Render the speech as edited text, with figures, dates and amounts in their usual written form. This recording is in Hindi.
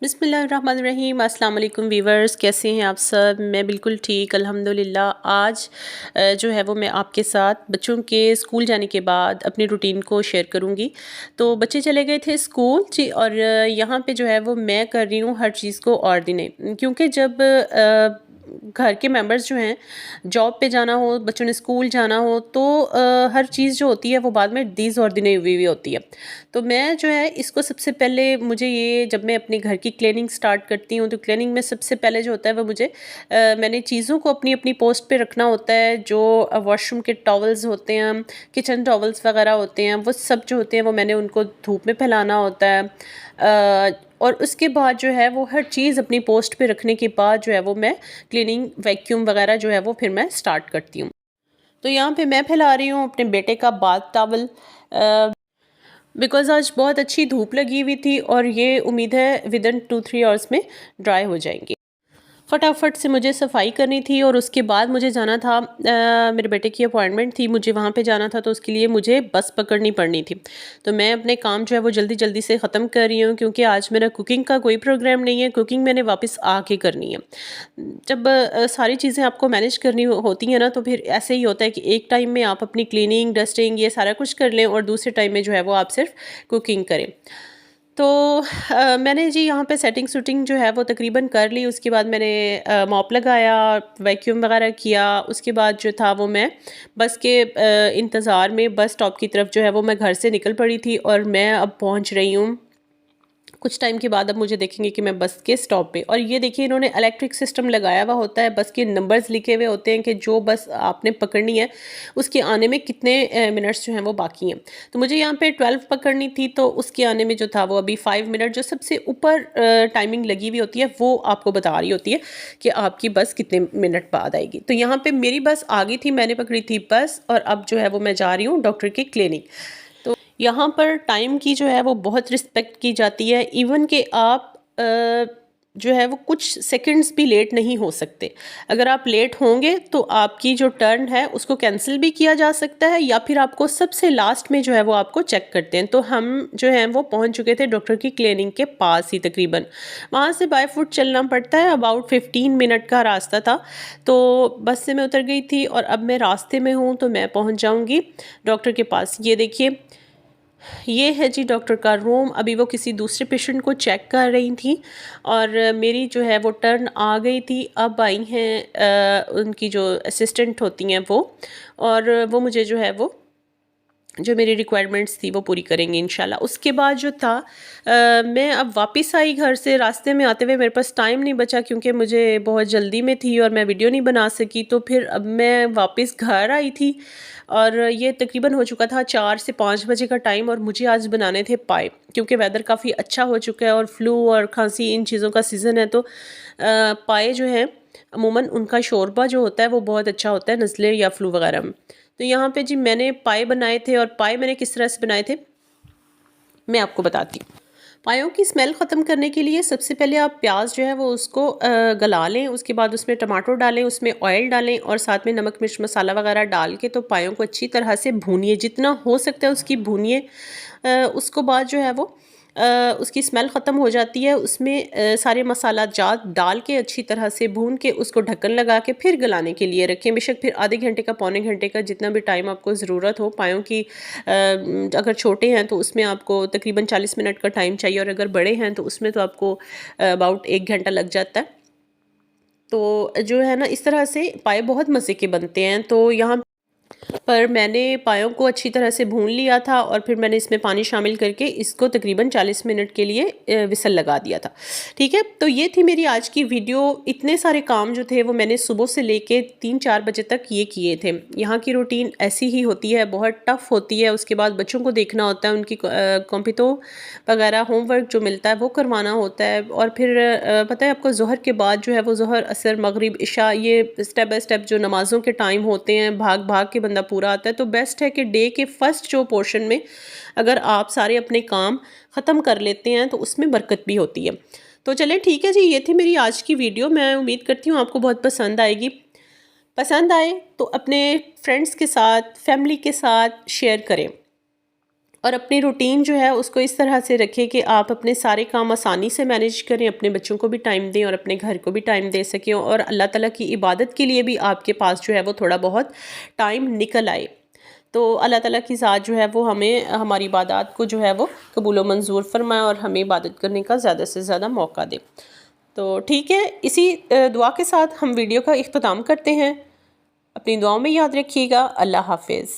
बिस्मिल्लाहिर्रहमानिर्रहीम। अस्सलाम वालेकुम वीवर्स, कैसे हैं आप सब? मैं बिल्कुल ठीक अल्हम्दुलिल्लाह। आज जो है वो मैं आपके साथ बच्चों के स्कूल जाने के बाद अपनी रूटीन को शेयर करूंगी। तो बच्चे चले गए थे स्कूल जी, और यहाँ पे जो है वो मैं कर रही हूँ हर चीज़ को ऑर्डिनेट, क्योंकि जब घर के मेंबर्स जो हैं जॉब पे जाना हो, बच्चों ने स्कूल जाना हो, तो हर चीज़ जो होती है वो बाद में डिसऑर्डिनेट हुई हुई होती है। तो मैं जो है इसको सबसे पहले, मुझे ये जब मैं अपने घर की क्लीनिंग स्टार्ट करती हूँ तो क्लीनिंग में सबसे पहले जो होता है वो मुझे मैंने चीज़ों को अपनी अपनी पोस्ट पे रखना होता है। जो वॉशरूम के टॉवल्स होते हैं, किचन टॉवल्स वगैरह होते हैं, वो सब जो होते हैं वो मैंने उनको धूप में फैलाना होता है। और उसके बाद जो है वो हर चीज़ अपनी पोस्ट पे रखने के बाद जो है वो मैं क्लीनिंग वैक्यूम वगैरह जो है वो फिर मैं स्टार्ट करती हूँ। तो यहाँ पे मैं फैला रही हूँ अपने बेटे का बाथ टॉवल, बिकॉज़ आज बहुत अच्छी धूप लगी हुई थी और ये उम्मीद है विदिन 2-3 आवर्स में ड्राई हो जाएंगी। फटाफट से मुझे सफाई करनी थी और उसके बाद मुझे जाना था, मेरे बेटे की अपॉइंटमेंट थी, मुझे वहाँ पे जाना था, तो उसके लिए मुझे बस पकड़नी पड़नी थी। तो मैं अपने काम जो है वो जल्दी जल्दी से ख़त्म कर रही हूँ, क्योंकि आज मेरा कुकिंग का कोई प्रोग्राम नहीं है। कुकिंग मैंने वापस आके करनी है। जब सारी चीज़ें आपको मैनेज करनी होती हैं ना, तो फिर ऐसे ही होता है कि एक टाइम में आप अपनी क्लीनिंग, डस्टिंग, ये सारा कुछ कर लें और दूसरे टाइम में जो है वो आप सिर्फ कुकिंग करें। तो मैंने जी यहाँ पे सेटिंग शूटिंग जो है वो तकरीबन कर ली। उसके बाद मैंने मॉप लगाया, वैक्यूम वगैरह किया। उसके बाद जो था वो मैं बस के इंतज़ार में बस स्टॉप की तरफ जो है वो मैं घर से निकल पड़ी थी, और मैं अब पहुँच रही हूँ। कुछ टाइम के बाद अब मुझे देखेंगे कि मैं बस के स्टॉप पे, और ये देखिए इन्होंने इलेक्ट्रिक सिस्टम लगाया हुआ होता है। बस के नंबर्स लिखे हुए होते हैं कि जो बस आपने पकड़नी है उसके आने में कितने मिनट्स जो हैं वो बाकी हैं। तो मुझे यहाँ पे 12 पकड़नी थी, तो उसके आने में जो था वो अभी 5 मिनट, जो सबसे ऊपर टाइमिंग लगी हुई होती है वो आपको बता रही होती है कि आपकी बस कितने मिनट बाद आएगी। तो यहाँ पे मेरी बस आ गई थी, मैंने पकड़ी थी बस, और अब जो है वो मैं जा रही हूँ डॉक्टर की क्लिनिक। तो यहाँ पर टाइम की जो है वो बहुत रिस्पेक्ट की जाती है। इवन कि आप जो है वो कुछ सेकंड्स भी लेट नहीं हो सकते। अगर आप लेट होंगे तो आपकी जो टर्न है उसको कैंसिल भी किया जा सकता है, या फिर आपको सबसे लास्ट में जो है वो आपको चेक करते हैं। तो हम जो है वो पहुँच चुके थे डॉक्टर की क्लिनिक के पास ही, तकरीबन वहाँ से बाय फुट चलना पड़ता है, अबाउट 15 मिनट का रास्ता था। तो बस से मैं उतर गई थी और अब मैं रास्ते में हूँ, तो मैं पहुँच जाऊँगी डॉक्टर के पास। ये देखिए, ये है जी डॉक्टर का रूम। अभी वो किसी दूसरे पेशेंट को चेक कर रही थी और मेरी जो है वो टर्न आ गई थी। अब आई हैं उनकी जो असिस्टेंट होती हैं वो, और वो मुझे जो है वो जो मेरी रिक्वायरमेंट्स थी वो पूरी करेंगे इंशाल्लाह। उसके बाद जो था मैं अब वापस आई घर से। रास्ते में आते हुए मेरे पास टाइम नहीं बचा, क्योंकि मुझे बहुत जल्दी में थी और मैं वीडियो नहीं बना सकी। तो फिर अब मैं वापस घर आई थी और ये तकरीबन हो चुका था 4 से 5 बजे का टाइम, और मुझे आज बनाने थे पाए, क्योंकि वेदर काफ़ी अच्छा हो चुका है और फ्लू और खांसी इन चीज़ों का सीज़न है। तो पाए जो हैं अमूमन उनका शोरबा जो होता है वो बहुत अच्छा होता है नज़ले या फ्लू वगैरह में। तो यहाँ पे जी मैंने पाए बनाए थे, और पाए मैंने किस तरह से बनाए थे मैं आपको बताती हूँ। पायों की स्मेल ख़त्म करने के लिए सबसे पहले आप प्याज जो है वो उसको गला लें। उसके बाद उसमें टमाटर डालें, उसमें ऑयल डालें और साथ में नमक मिर्च मसाला वगैरह डाल के तो पायों को अच्छी तरह से भूनिए, जितना हो सकता है उसकी भूनिए। उसको बाद जो है वो उसकी स्मेल ख़त्म हो जाती है। उसमें सारे मसाला जात डाल के अच्छी तरह से भून के उसको ढक्कन लगा के फिर गलाने के लिए रखें। बेशक फिर आधे घंटे का, पौने घंटे का, जितना भी टाइम आपको ज़रूरत हो। पायों की अगर छोटे हैं तो उसमें आपको तकरीबन 40 मिनट का टाइम चाहिए, और अगर बड़े हैं तो उसमें तो आपको अबाउट 1 घंटा लग जाता है। तो जो है ना, इस तरह से पाए बहुत मज़े के बनते हैं। तो यहाँ पर मैंने पायों को अच्छी तरह से भून लिया था और फिर मैंने इसमें पानी शामिल करके इसको तकरीबन 40 मिनट के लिए विसल लगा दिया था। ठीक है, तो ये थी मेरी आज की वीडियो। इतने सारे काम जो थे वो मैंने सुबह से लेके 3-4 बजे तक ये किए थे। यहाँ की रूटीन ऐसी ही होती है, बहुत टफ़ होती है। उसके बाद बच्चों को देखना होता है, उनकी कॉम्पितो वगैरह होमवर्क जो मिलता है वो करवाना होता है, और फिर पता है आपको ज़ोहर के बाद जो है वो ज़ोहर, असर, मगरिब, इशा, ये स्टेप बाय स्टेप जो नमाज़ों के टाइम होते हैं, भाग भाग के बंदा पूरा आता है। तो बेस्ट है कि डे के फर्स्ट जो पोर्शन में अगर आप सारे अपने काम ख़त्म कर लेते हैं तो उसमें बरकत भी होती है। तो चलें ठीक है जी, ये थी मेरी आज की वीडियो। मैं उम्मीद करती हूँ आपको बहुत पसंद आएगी। पसंद आए तो अपने फ्रेंड्स के साथ, फैमिली के साथ शेयर करें। और अपनी रूटीन जो है उसको इस तरह से रखें कि आप अपने सारे काम आसानी से मैनेज करें, अपने बच्चों को भी टाइम दें और अपने घर को भी टाइम दे सकें, और अल्लाह ताला की इबादत के लिए भी आपके पास जो है वो थोड़ा बहुत टाइम निकल आए। तो अल्लाह ताला की ज़ात जो है वो हमें हमारी इबादत को जो है वो कबूल व मंजूर फरमाए और हमें इबादत करने का ज़्यादा से ज़्यादा मौका दे। तो ठीक है, इसी दुआ के साथ हम वीडियो का इख्तिताम करते हैं। अपनी दुआओं में याद रखिएगा। अल्लाह हाफिज़।